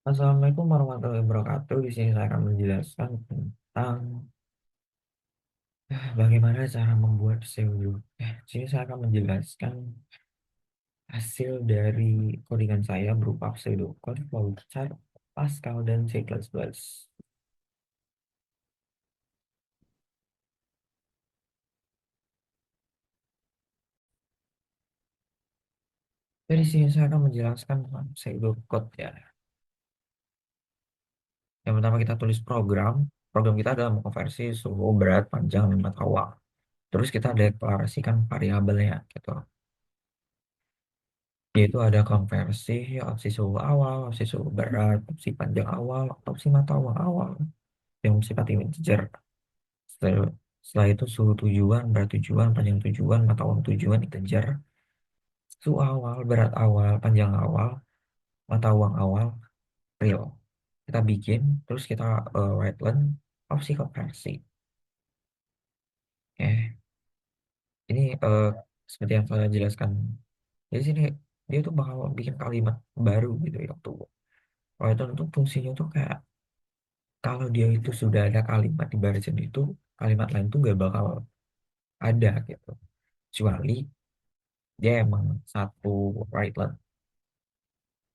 Assalamualaikum warahmatullahi wabarakatuh. Di sini saya akan menjelaskan tentang bagaimana cara membuat pseudo. Di sini saya akan menjelaskan hasil dari codingan saya berupa pseudocode, flowchart, Pascal, dan C++. Dari sini saya akan menjelaskan tentang pseudocode ya. Yang pertama kita tulis program. Program kita adalah mengkonversi suhu, berat, panjang, dan mata uang. Terus kita deklarasikan variabelnya gitu. Yaitu ada konversi, opsi suhu awal, opsi suhu berat, opsi panjang awal, opsi mata uang awal, yang bersifat integer. Setelah, setelah itu suhu tujuan, berat tujuan, panjang tujuan, mata uang tujuan integer. Suhu awal, berat awal, panjang awal, mata uang awal, real. Kita bikin, terus kita write len, opsi konversi. Ini seperti yang saya jelaskan. Di sini dia tuh bakal bikin kalimat baru gitu ya tuh. Python itu fungsinya tuh kayak kalau dia itu sudah ada kalimat di barisan itu, kalimat lain tuh gak bakal ada gitu. Kecuali dia emang satu right line.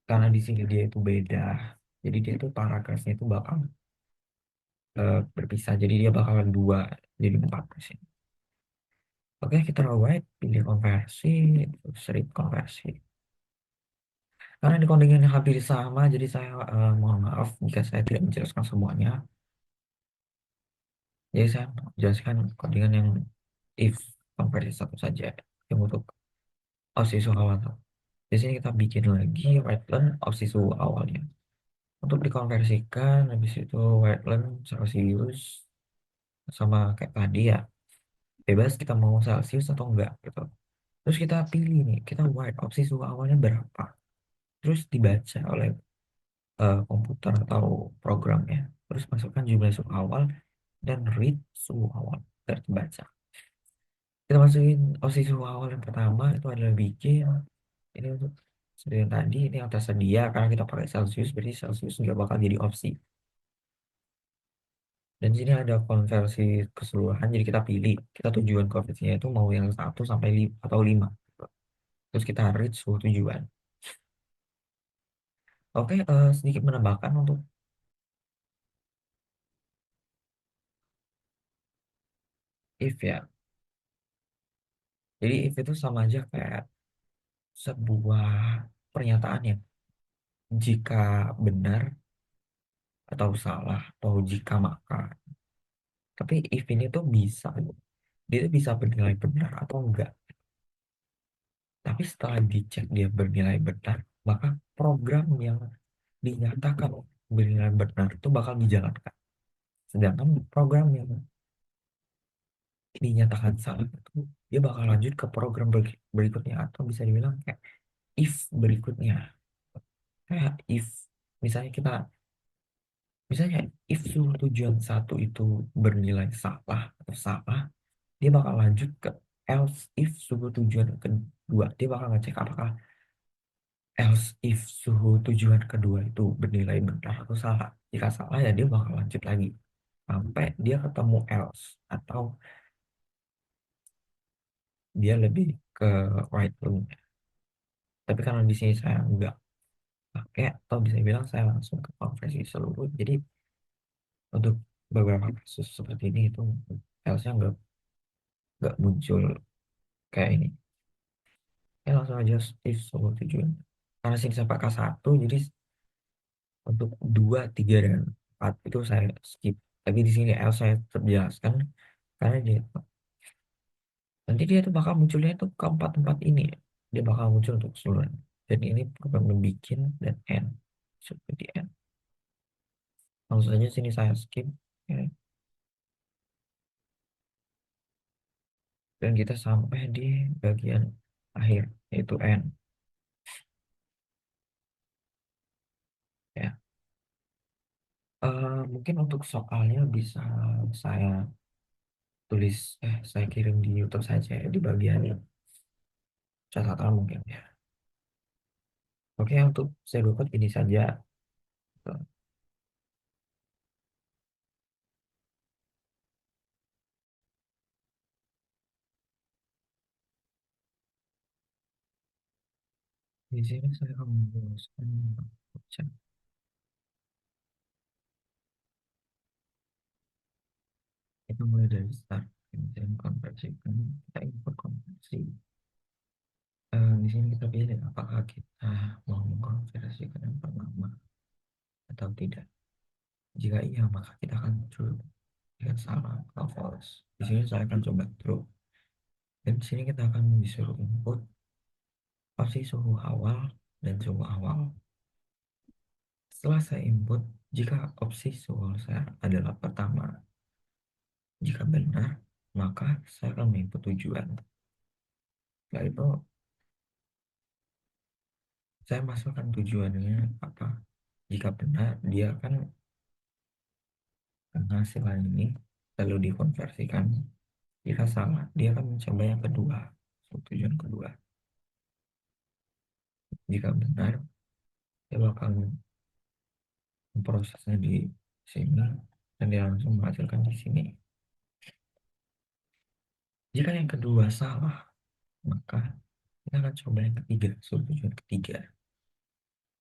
Karena di sini dia itu beda. Jadi dia itu paragrafnya itu bakal berpisah. Jadi dia bakalan dua, jadi empat di sini. Oke, kita write, pilih konversi, seri konversi. Karena di codingannya hampir sama, jadi saya mohon maaf jika saya tidak menjelaskan semuanya. Jadi saya menjelaskan codingan yang if konversi satu saja, yang untuk opsi suhu awal. Di sini kita bikin lagi wetland opsi suhu awalnya. Untuk dikonversikan, habis itu wetland Celsius sama kayak tadi ya, bebas kita mau Celsius atau enggak gitu. Terus kita pilih nih, kita write opsi suhu awalnya berapa. Terus dibaca oleh komputer atau programnya. Terus masukkan jumlah suhu awal dan read suhu awal terbaca. Kita masukin opsi suhu awal yang pertama itu adalah bikin ini untuk seperti yang tadi ini yang tersedia karena kita pakai Celsius berarti Celsius nggak bakal jadi opsi. Dan sini ada konversi keseluruhan jadi kita pilih kita tujuan konversinya itu mau yang satu sampai 5 atau 5. Terus kita read suhu tujuan. Oke, sedikit menambahkan untuk if ya. Jadi if itu sama aja kayak sebuah pernyataan ya. Jika benar atau salah atau jika maka. Tapi if ini tuh bisa, dia tuh bisa bernilai benar atau enggak. Tapi setelah dicek dia bernilai benar, maka program yang dinyatakan bernilai benar itu bakal dijalankan. Sedangkan program yang dinyatakan salah itu dia bakal lanjut ke program berikutnya atau bisa dibilang kayak if berikutnya. Kayak if misalnya kita misalnya if suatu tujuan satu itu bernilai salah atau salah, dia bakal lanjut ke else if suhu tujuan kedua. Dia bakal ngecek apakah else if suhu tujuan kedua itu bernilai benar atau salah. Jika salah ya dia bakal lanjut lagi sampai dia ketemu else atau dia lebih ke right room. Tapi karena di sini saya nggak pakai atau bisa bilang saya langsung ke konversi seluruh. Jadi untuk beberapa kasus seperti ini itu else-nya nggak muncul kayak ini. Ya langsung aja if suhu tujuan. Karena sini saya pakai satu, jadi untuk 2, 3, dan 4 itu saya skip. Tapi di sini L saya tetap jelaskan karena dia nanti dia tuh bakal munculnya tuh ke empat ini. Dia bakal muncul untuk keseluruhan. Dan ini program membikin dan end. Seperti end. Langsung saja sini saya skip. Ya. Dan kita sampai di bagian akhir yaitu end. Ya. Mungkin untuk soalnya bisa saya tulis, saya kirim di YouTube saja ya, di bagian catatan mungkin ya. Oke, untuk pseudocode ini saja. Di sini saya akan memutuskan cek. Kita mulai dari start. Kemudian konversikan, kita input konversi. Di sini kita pilih apakah kita mau mengkonversikan yang pertama atau tidak. Jika iya, maka kita akan true. Jika salah, atau false. Di sini saya akan coba true. Dan di sini kita akan disuruh input opsi suhu awal dan suhu awal. Setelah saya input, jika opsi suhu saya adalah pertama, jika benar, maka saya akan menginput tujuan. Setelah itu, saya masukkan tujuannya apa. Jika benar, dia akan penghasilan ini lalu dikonversikan. Jika salah, dia akan mencoba yang kedua, tujuan kedua. Jika benar, dia bakal memprosesnya di sini dan dia langsung menghasilkan di sini. Jika yang kedua salah, maka kita akan coba yang ketiga, tujuan ketiga.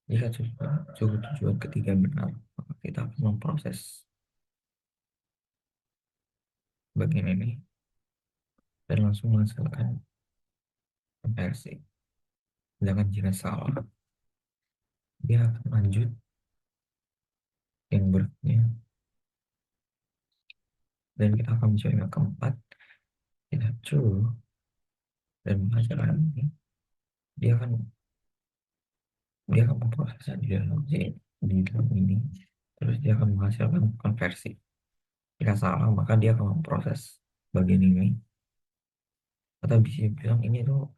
Jika tujuan ketiga benar, maka kita akan memproses bagian ini dan langsung menghasilkan konversi. Sedangkan jika salah, dia akan lanjut yang berikutnya dan kita akan mencoba yang keempat. Kita true dan menghasilkan ini, dia akan memprosesnya di dalam ini, terus dia akan menghasilkan konversi. Jika salah, maka dia akan memproses bagian ini, atau bisa bilang ini tuh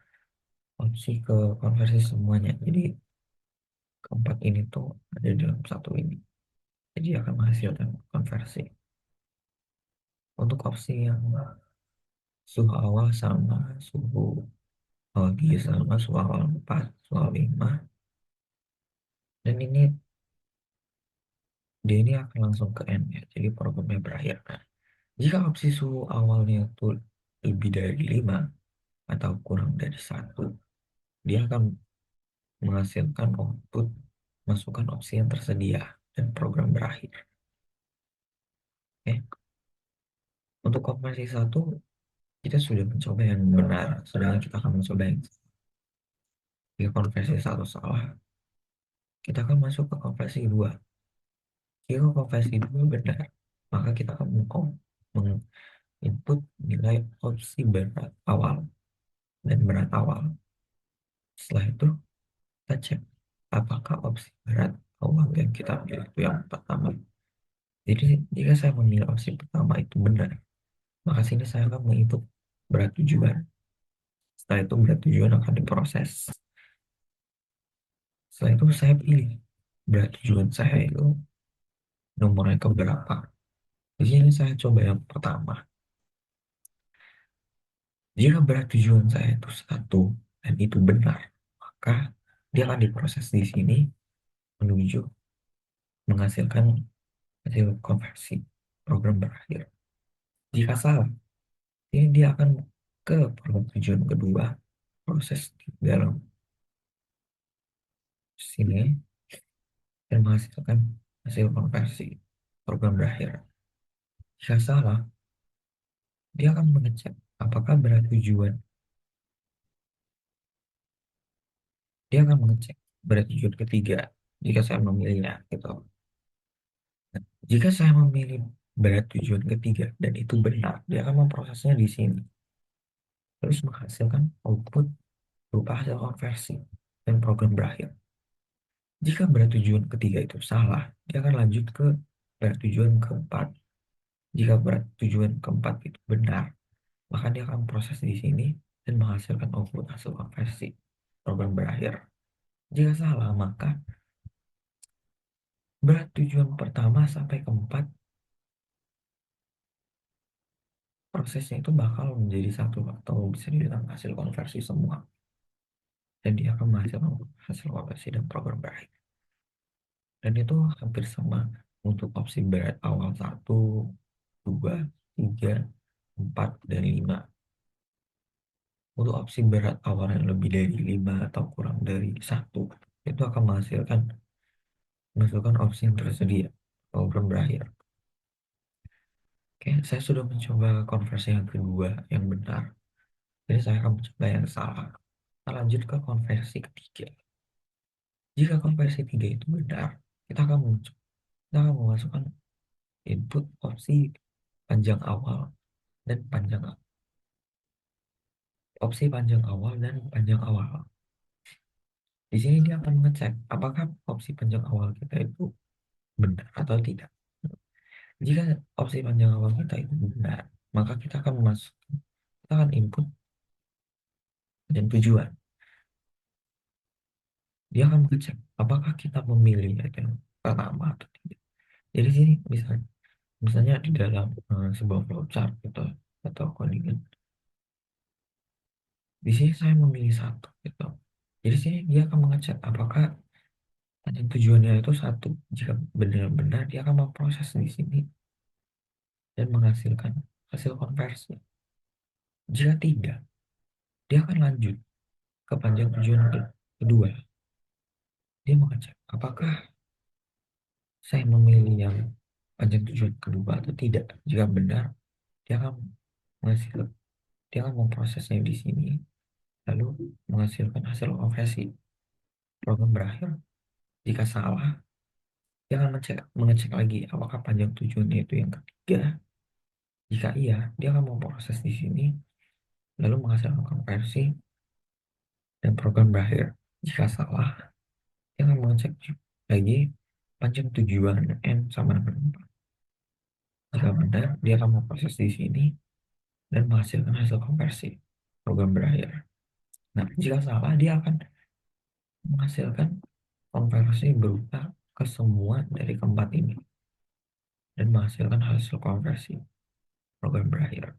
opsi ke konversi semuanya. Jadi keempat ini tuh ada dalam satu ini, jadi akan menghasilkan konversi. Untuk opsi yang suhu awal sama, suhu awal 3 sama, suhu awal 4, suhu awal 5, dan ini dia ini akan langsung ke N ya, jadi programnya berakhir. Nah, jika opsi suhu awalnya itu lebih dari 5 atau kurang dari 1, dia akan menghasilkan output masukkan opsi yang tersedia dan program berakhir. Oke. Untuk konversi 1, kita sudah mencoba yang benar, sedangkan kita akan mencoba yang jika konversi 1 salah, kita akan masuk ke konversi 2. Jika konversi 2 benar, maka kita akan menginput nilai opsi berat awal dan berat awal. Setelah itu, kita cek apakah opsi berat awal yang kita pilih itu yang pertama. Jadi, jika saya memilih opsi pertama itu benar, maka sini saya akan menginput berat tujuan. Setelah itu berat tujuan akan diproses. Setelah itu saya pilih berat tujuan saya itu nomornya keberapa. Di sini saya coba yang pertama. Jika berat tujuan saya itu 1 dan itu benar, maka dia akan diproses di sini menuju menghasilkan hasil konversi program berakhir. Jika salah, ini dia akan ke program tujuan kedua, proses di dalam sini dan menghasilkan hasil konversi program berakhir. Jika salah, dia akan mengecek apakah berat tujuan. Dia akan mengecek berat tujuan ketiga jika saya memilihnya gitu. Nah, jika saya memilih berat tujuan ketiga dan itu benar, dia akan memprosesnya di sini. Terus menghasilkan output berupa hasil konversi dan program berakhir. Jika berat tujuan ketiga itu salah, dia akan lanjut ke berat tujuan keempat. Jika berat tujuan keempat itu benar, maka dia akan proses di sini dan menghasilkan output hasil konversi program berakhir. Jika salah, maka berat tujuan pertama sampai keempat prosesnya itu bakal menjadi satu atau bisa dibilang hasil konversi semua. Dan dia akan menghasilkan hasil konversi dan program berakhir. Dan itu hampir sama untuk opsi berat awal satu, 2, 3, 4, dan 5. Untuk opsi berat awal yang lebih dari 5 atau kurang dari satu, itu akan menghasilkan opsi yang tersedia, program berakhir. Oke, saya sudah mencoba konversi yang kedua, yang benar. Jadi saya akan mencoba yang salah. Kita lanjut ke konversi ketiga. Jika konversi tiga itu benar, kita akan memasukkan input opsi panjang awal dan panjang awal dan panjang awal. Di sini dia akan mengecek apakah opsi panjang awal kita itu benar atau tidak. Jika opsi panjang awal kita itu benar, maka kita akan input dan tujuan. Dia akan mengecek apakah kita memilih yang pertama atau tidak. Jadi sini misalnya di dalam sebuah flowchart gitu atau codingan, di sini saya memilih satu gitu. Jadi sini dia akan mengecek apakah tujuannya itu satu. Jika benar-benar dia akan memproses di sini dan menghasilkan hasil konversi. Jika tidak, dia akan lanjut ke panjang tujuan kedua. Dia mengecek apakah saya memilih yang panjang tujuan kedua atau tidak. Jika benar, dia akan menghasil, dia akan memprosesnya di sini, lalu menghasilkan hasil konversi. Program berakhir. Jika salah, dia akan mengecek lagi apakah panjang tujuannya itu yang ketiga. Jika iya, dia akan memproses di sini, lalu menghasilkan konversi dan program berakhir. Jika salah, dia akan mengecek lagi panjang tujuan N sama dengan 4. Jika benar, dia akan memproses di sini dan menghasilkan hasil konversi. Program berakhir. Nah, jika salah, dia akan menghasilkan konversi berupa ke semua dari keempat ini dan menghasilkan hasil konversi. Program berakhir.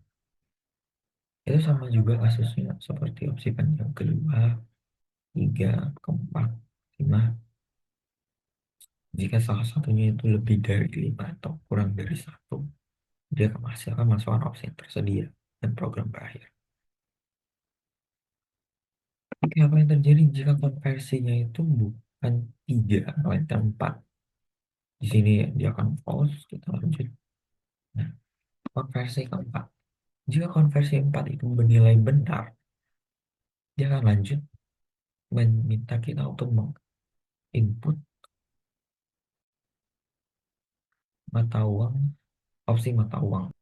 Itu sama juga kasusnya seperti opsi panjang kedua, tiga, keempat, lima. Jika salah satunya itu lebih dari 5 atau kurang dari satu, dia akan menghasilkan masukan opsi yang tersedia dan program berakhir. Oke, apa yang terjadi jika konversinya itu bukan 3, melainkan 4? Di sini dia akan false, kita lanjut. Nah, konversi keempat. Jika konversi 4 itu bernilai benar, dia akan lanjut meminta kita untuk menginput mata uang, opsi mata uang.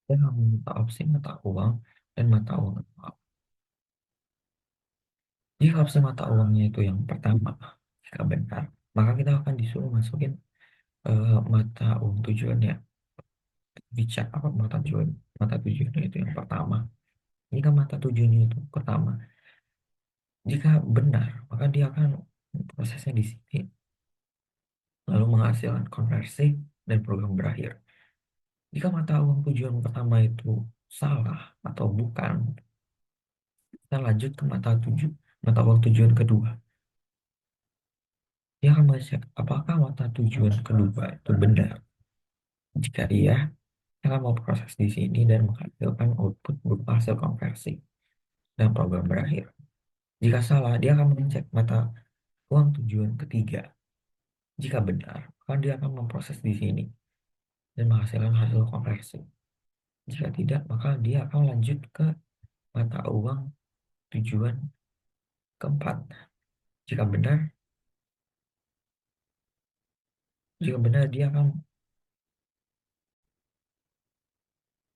Dia akan meminta opsi mata uang dan mata uang. Jika opsi mata uangnya itu yang pertama, jika benar, maka kita akan disuruh masukin mata uang tujuannya. Dicek apa mata tujuannya itu yang pertama. Jika mata tujuannya itu pertama, jika benar, maka dia akan prosesnya di sini, lalu menghasilkan konversi dan program berakhir. Jika mata uang tujuan pertama itu salah atau bukan, kita lanjut ke mata uang tujuan kedua. Dia akan mengecek apakah mata tujuan kedua itu benar. Jika iya, dia akan mau proses di sini dan menghasilkan output berupa hasil konversi dan program berakhir. Jika salah, dia akan mengecek mata uang tujuan ketiga. Jika benar, maka dia akan memproses di sini dan menghasilkan hasil konversi. Jika tidak, maka dia akan lanjut ke mata uang tujuan keempat. Jika benar, jika benar dia akan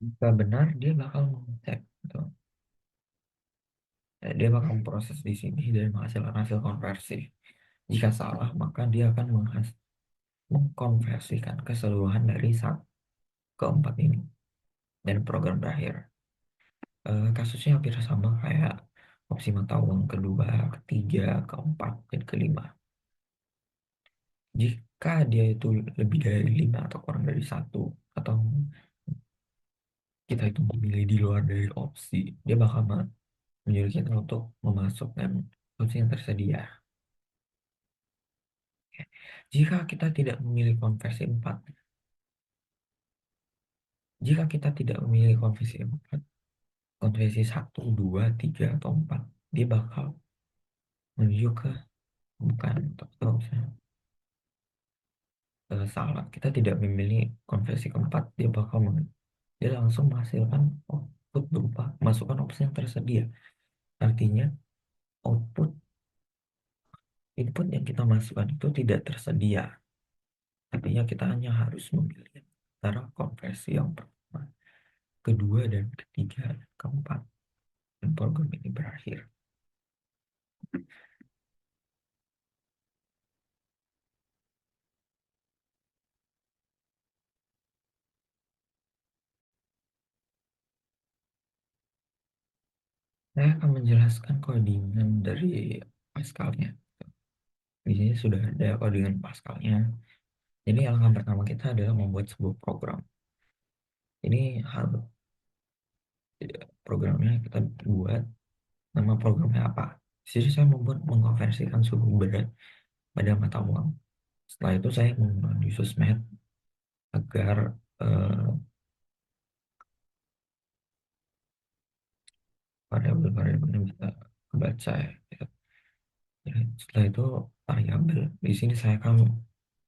jika benar dia bakal mengecek gitu. Dia bakal memproses di sini dan menghasilkan hasil konversi. Jika salah, maka dia akan mengkonversikan keseluruhan dari keempat ini dan program berakhir. Kasusnya hampir sama kayak opsi mata uang kedua, ketiga, keempat, dan kelima. Jika dia itu lebih dari 5 atau kurang dari satu, atau kita itu memilih di luar dari opsi, dia bakal menyuruh kita untuk memasukkan opsi yang tersedia. Jika kita tidak memilih konversi 4, jika kita tidak memilih konversi 4, konversi 1, 2, 3, atau 4, dia bakal menuju ke bukan atau misalnya, salah. Kita tidak memilih konversi keempat, dia bakal dia langsung menghasilkan output berupa masukan opsi yang tersedia. Artinya output input yang kita masukkan itu tidak tersedia. Artinya kita hanya harus memilih antara konversi yang pertama, kedua, dan ketiga, dan keempat. Dan program ini berakhir. Saya akan menjelaskan codingan dari Pascalnya. Di sini sudah ada codingan Pascalnya. Jadi langkah pertama kita adalah membuat sebuah program. Ini harus programnya kita buat, nama programnya apa. Jadi saya membuat mengkonversikan suhu berat pada mata uang. Setelah itu saya menggunakan uses math agar eh, variabel-variabelnya bisa kebaca ya. Gitu. Ya, setelah itu variabel. Di sini saya akan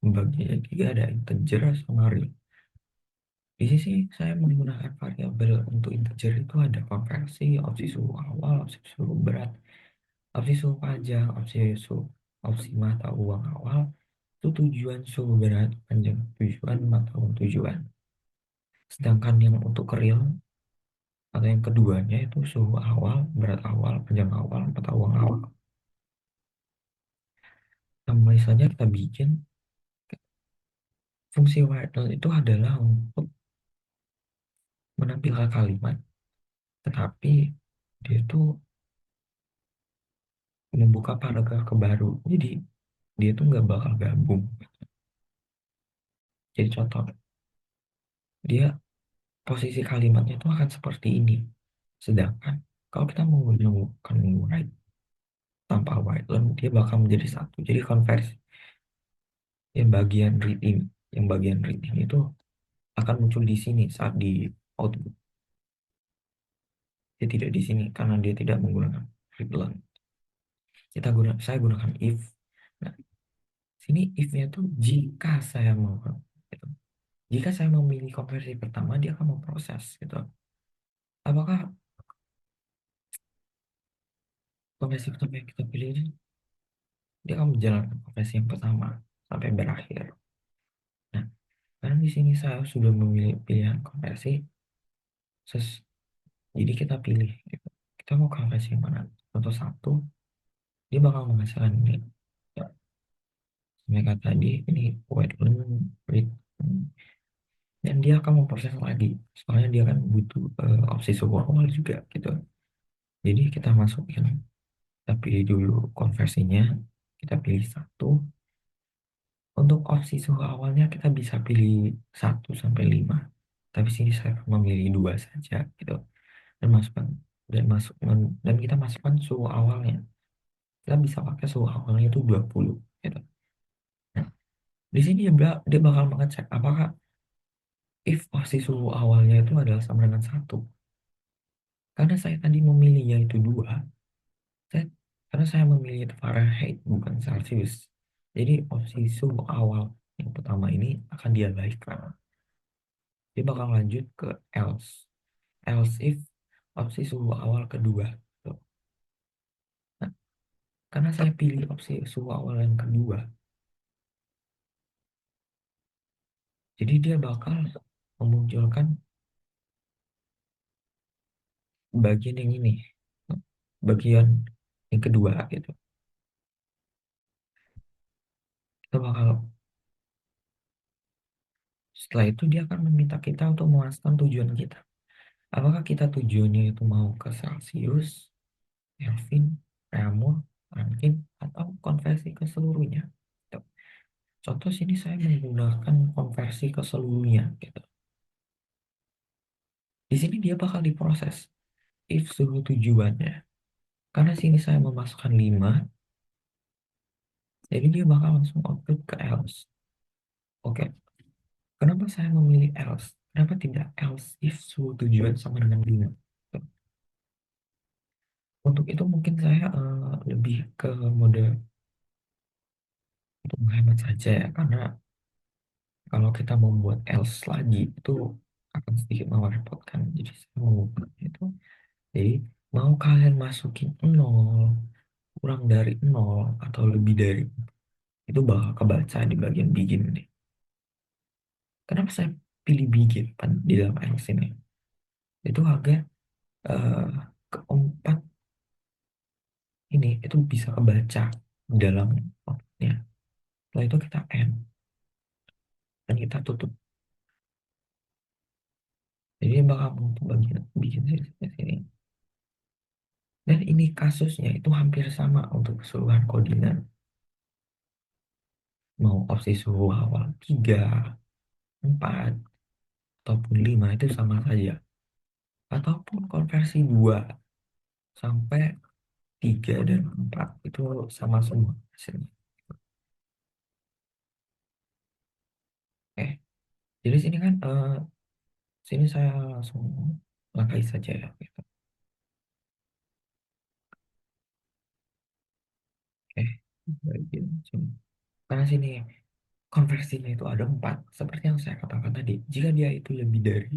membaginya tiga, ada integer sama real. Di sini saya menggunakan variabel untuk integer itu ada konversi, opsi suhu awal, opsi suhu berat, opsi suhu panjang, opsi mata uang awal, itu tujuan suhu berat, panjang tujuan, mata uang tujuan. Sedangkan yang untuk real atau yang keduanya itu suhu awal, berat awal, panjang awal, mata uang awal. Nah, mulai saja kita bikin fungsi while itu adalah untuk menampilkan kalimat, tetapi dia itu membuka paragraf ke baru. Jadi dia tuh nggak bakal gabung. Jadi contoh, dia posisi kalimatnya itu akan seperti ini. Sedangkan kalau kita menggunakan write tanpa while, dia bakal menjadi satu. Jadi konversi yang bagian read ini itu akan muncul di sini saat di output. Dia tidak di sini karena dia tidak menggunakan readline. Saya gunakan if. Nah, sini if-nya tuh jika saya mau gitu. Jika saya memilih konversi pertama, dia akan memproses gitu. Apakah konversi pertama yang kita pilih ini, dia akan menjalankan konversi yang pertama sampai berakhir. Nah, karena di sini saya sudah memilih pilihan konversi, jadi kita pilih gitu. Kita mau konversi yang mana? Contoh satu, dia bakal menghasilkan ini. Ya, mereka tadi ini wait read, dan dia akan memproses lagi. Soalnya dia kan butuh opsi suhu awal juga gitu. Jadi kita masukin, kita pilih dulu konversinya, kita pilih satu. Untuk opsi suhu awalnya kita bisa pilih 1 sampai 5. Tapi sini saya memilih 2 saja gitu. Dan masukkan dan kita masukkan suhu awalnya. Kita bisa pakai suhu awalnya itu 20 gitu. Nah, di sini dia bakal mengecek apakah if opsi suhu awalnya itu adalah sama dengan 1. Karena saya tadi memilihnya itu 2, saya, karena saya memilih itu Fahrenheit bukan Celsius. Jadi opsi suhu awal yang pertama ini akan diabaikan. Dia bakal lanjut ke else. Else if opsi suhu awal kedua. Tuh. Nah, karena saya pilih opsi suhu awal yang kedua, jadi dia bakal memunculkan bagian yang ini, bagian yang kedua gitu. Kita bakal Setelah itu dia akan meminta kita untuk memuaskan tujuan kita. Apakah kita tujuannya itu mau ke Celsius, Kelvin, Reaumur, Rankine, atau konversi ke seluruhnya. Gitu. Contoh sini saya menggunakan konversi ke seluruhnya. Gitu. Di sini dia bakal diproses if suhu tujuannya. Karena sini saya memasukkan 5, Jadi dia bakal langsung output ke else. Oke, kenapa saya memilih else? Kenapa tidak else if suhu tujuan sama dengan lima? Untuk itu mungkin saya lebih ke mode untuk menghemat saja ya, karena kalau kita membuat else lagi itu akan sedikit merepotkan. Jadi saya mengubah itu. Jadi mau kalian masukin nol, kurang dari nol, atau lebih dari itu bakal kebaca di bagian begin nih. Kenapa saya pilih begin di dalam else ini? Itu agar eh, keempat ini itu bisa kebaca dalam outputnya. Setelah itu kita end dan kita tutup. Jadi bakal untuk bagian bikin sini sini. Dan ini kasusnya itu hampir sama untuk keseluruhan codingan. Mau opsi suhu awal 3, 4, ataupun 5 itu sama saja. Ataupun konversi 2 sampai 3 dan 4 itu sama semua hasilnya. Oke, jadi sini kan sini saya langsung langkai saja ya. Gitu. Oke, bagian sini. Karena sini konversinya itu ada 4, seperti yang saya katakan tadi. Jika dia itu lebih dari,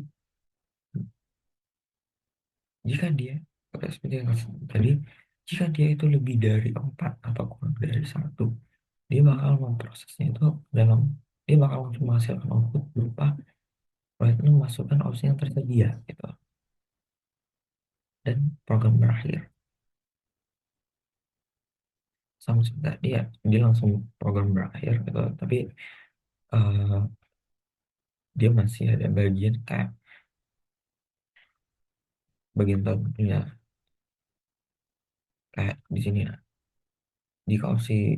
jika dia, seperti yang tadi, jika dia itu lebih dari 4 atau kurang dari satu, dia bakal memprosesnya itu dalam, dia bakal langsung menghasilkan output berupa Lightning memasukkan opsi yang tersedia gitu, dan program berakhir. Sama seperti dia, dia langsung program berakhir gitu, tapi eh, dia masih ada bagian kayak bagian tentunya kayak di sini ya. Jika opsi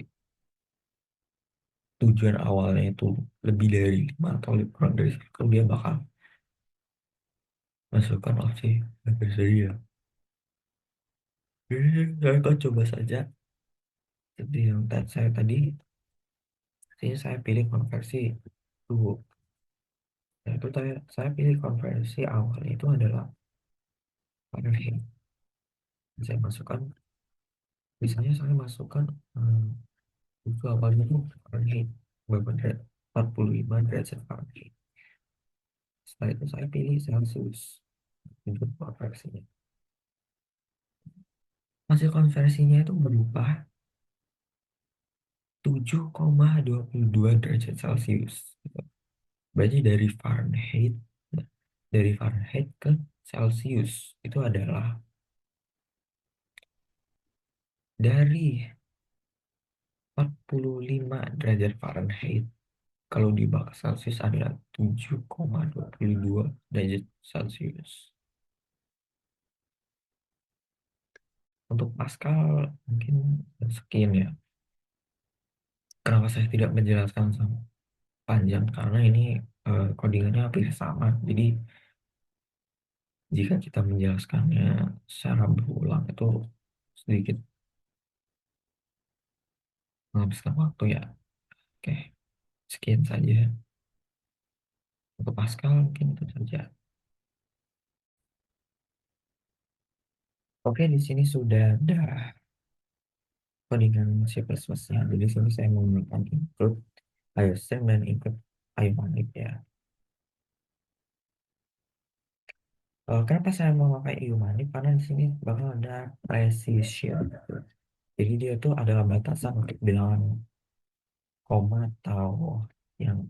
tujuan awalnya itu lebih dari 5 atau lebih kurang dari satu, dia bakal masukkan opsi yang tersedia. Jadi saya akan coba saja seperti yang saya tadi, sini saya pilih konversi dulu. Nah, itu saya pilih konversi awalnya itu adalah Fahrenheit. Saya masukkan, misalnya saya masukkan itu awalnya itu Fahrenheit, beberapa 45 derajat Fahrenheit. Setelah itu saya pilih Celsius untuk konversinya. Hasil konversinya itu berubah 7,22 derajat Celcius. Gitu. Berarti dari Fahrenheit ke Celsius itu adalah dari 45 derajat Fahrenheit. Kalau dibagi Celsius adalah 7,22 derajat Celcius. Untuk Pascal mungkin sekian ya. Kenapa saya tidak menjelaskan sama panjang? Karena ini codingannya hampir sama. Jadi jika kita menjelaskannya secara berulang itu sedikit menghabiskan waktu ya. Oke, sekian saja untuk Pascal, mungkin itu saja. Oke, di sini sudah ada codingan C++-nya. Jadi di sini saya menggunakan include IOSM dan include ionic ya. Kenapa saya memakai ionic? Karena di sini bakal ada precision. Jadi dia itu adalah batasan untuk bilangan koma atau yang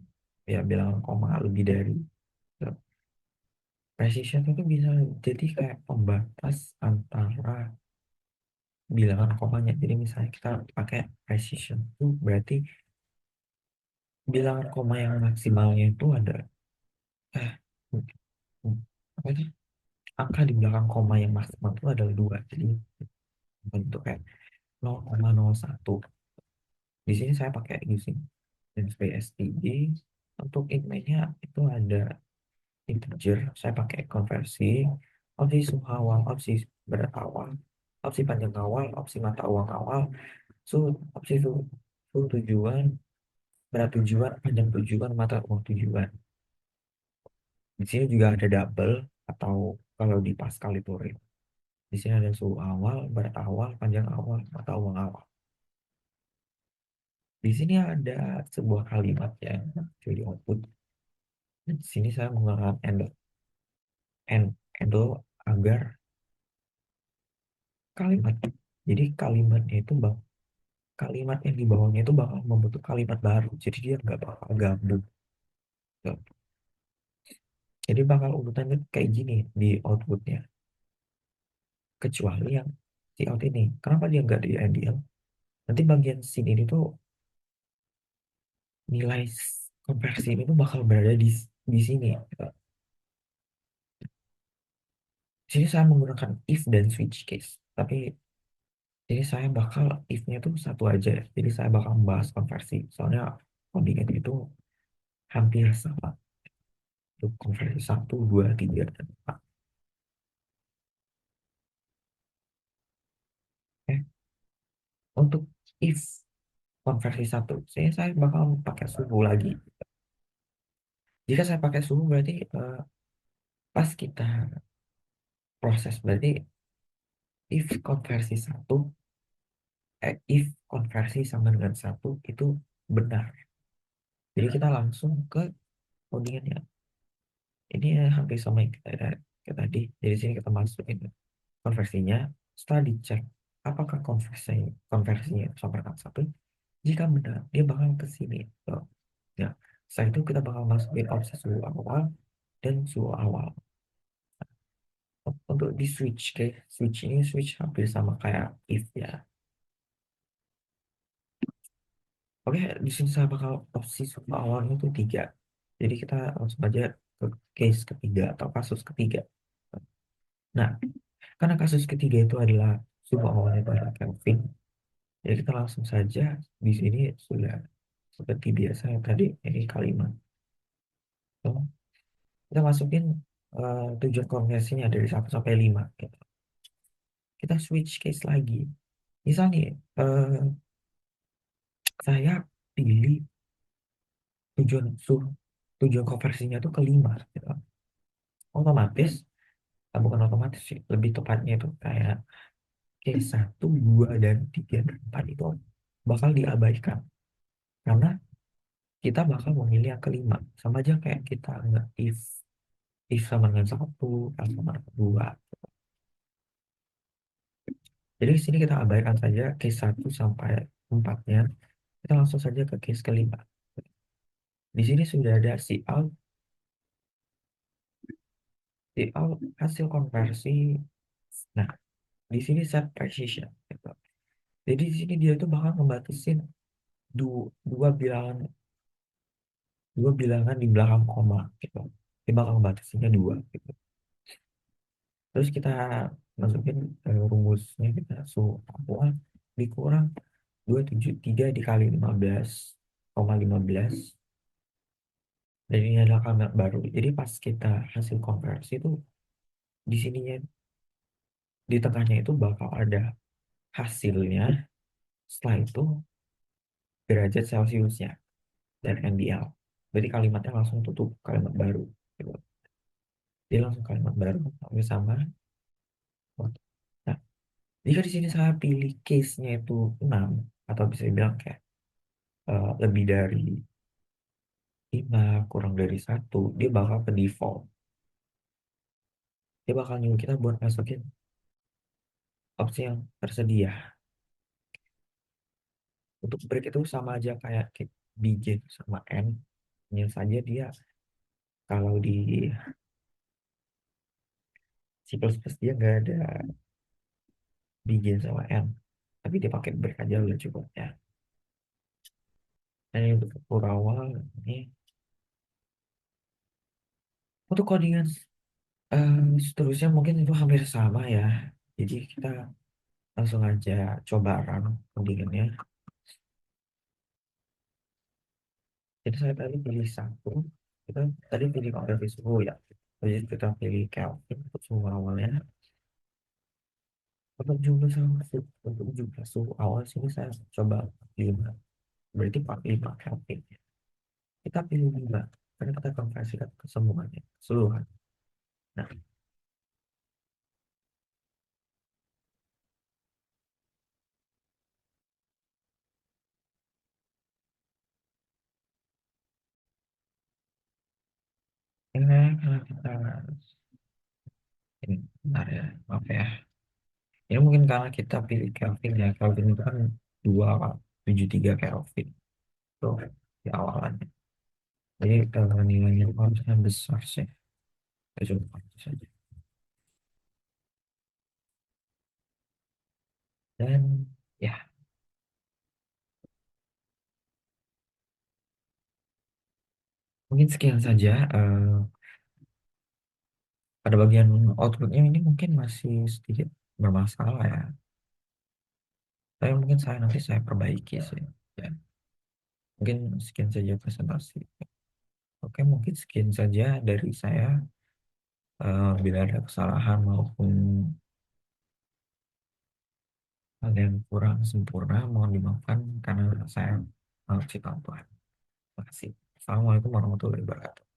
ya bilangan koma lebih dari. Precision itu bisa jadi kayak pembatas antara bilangan komanya. Jadi misalnya kita pakai precision itu berarti bilangan koma yang maksimalnya itu ada eh apa sih? Angka di belakang koma yang maksimal itu adalah 2. Jadi bentuk kayak 0,01. Di sini saya pakai using namespace std. Untuk int-nya itu ada integer, saya pakai konversi opsi suhu awal, opsi berat awal, opsi panjang awal, opsi mata uang awal, so opsi suhu Full tujuan, berat tujuan, panjang tujuan, mata uang tujuan. Di sini juga ada double atau kalau di Pascal itu rate. Di sini ada suhu awal, berat awal, panjang awal, mata uang awal. Di sini ada sebuah kalimat yang jadi output. Di sini saya menggunakan and agar kalimat. Jadi kalimatnya itu kalimat yang di bawahnya itu bakal membentuk kalimat baru. Jadi dia nggak bakal gabung. Jadi bakal urutannya kayak gini di outputnya. Kecuali yang si out ini. Kenapa dia nggak di ideal? Nanti bagian sini ini tuh nilai konversi ini tuh bakal berada di sini. Gitu. Di sini saya menggunakan if dan switch case. Tapi jadi saya bakal if-nya tuh satu aja. Jadi saya bakal membahas konversi. Soalnya codingan itu hampir sama. Untuk konversi satu, 2, 3, dan 4. Oke. Untuk if konversi satu, saya bakal pakai suhu lagi. Jika saya pakai suhu berarti pas kita proses berarti if konversi satu, if konversi sama dengan satu itu benar. Jadi kita langsung ke codingannya. Ini hampir sama yang kita kayak tadi. Jadi sini kita masukin konversinya. Setelah dicek apakah konversinya itu sama dengan satu. Jika benar, dia bakal ke sini. Tuh. Ya, setelah itu kita bakal masukin opsi suhu awal dan suhu awal. Untuk di switch, kayak switch ini switch hampir sama kayak if ya. Oke, di sini saya bakal opsi suhu awalnya itu 3. Jadi kita langsung aja ke case ketiga atau kasus ketiga. Nah, karena kasus ketiga itu adalah suhu awalnya itu adalah Kelvin, jadi kita langsung saja di sini sudah seperti biasa yang tadi ini kalimat. So, kita masukin tujuan konversinya dari 1 sampai 5. Gitu. Kita switch case lagi. Misalnya saya pilih tujuan tujuan konversinya itu ke 5. Gitu. Otomatis, bukan otomatis sih, lebih tepatnya itu kayak case 1, 2, dan 3, dan 4 itu bakal diabaikan. Karena kita bakal memilih yang kelima. Sama aja kayak kita nge if sama dengan 1, F sama dengan 2. Jadi di sini kita abaikan saja case 1 sampai 4-nya. Kita langsung saja ke case kelima. Di sini sudah ada si out hasil konversi. Nah, di sini set precision. Gitu. Jadi di sini dia itu bakal ngebatasin dua bilangan di belakang koma gitu. Dia bakal ngebatasinnya 2 gitu. Terus kita masukin rumusnya, kita suhu awal dikurang 273 dikali 15,15, dan ini adalah kalimat baru. Jadi pas kita hasil konversi itu di sininya di tengahnya itu bakal ada hasilnya, setelah itu derajat Celciusnya dan NDL. Berarti kalimatnya langsung tutup kalimat baru gitu. Dia langsung kalimat baru sama. Nah, jika di sini saya pilih case-nya itu 6 atau bisa dibilang kayak lebih dari 5 kurang dari 1, dia bakal ke default. Dia bakal nyuruh kita buat masukin opsi yang tersedia. Untuk break itu sama aja kayak begin sama end. Hanya saja dia kalau di C++ dia nggak ada begin sama end. Tapi dia pakai break aja udah cukup ya. Dan ini untuk pura awal ini. Untuk codingan eh, seterusnya mungkin itu hampir sama ya. Jadi kita langsung aja coba run codingannya. Jadi saya tadi pilih 1, kita tadi pilih konversi suhu ya. Jadi kita pilih Kelvin untuk suhu awalnya. Untuk jumlah suhu awal sini saya coba 5. berarti 45 Kelvin. Kita pilih 5, karena kita konversikan ke semuanya, keseluruhan. Nah, ini karena kita, ini, bentar ya, maaf ya. Ini mungkin karena kita pilih Kelvin ya, Kelvin itu kan 2,73 Kelvin. Tuh, di awalannya. Jadi nilainya itu harusnya besar sih. Kita coba pakai saja. Dan ya, mungkin sekian saja. Pada bagian outputnya ini mungkin masih sedikit bermasalah ya. Tapi mungkin nanti saya perbaiki sih. Ya, mungkin sekian saja presentasi. Oke, mungkin sekian saja dari saya. Bila ada kesalahan maupun hal yang kurang sempurna, mohon dimaafkan karena saya masih tahu Tuhan. Terima kasih. Assalamualaikum warahmatullahi wabarakatuh.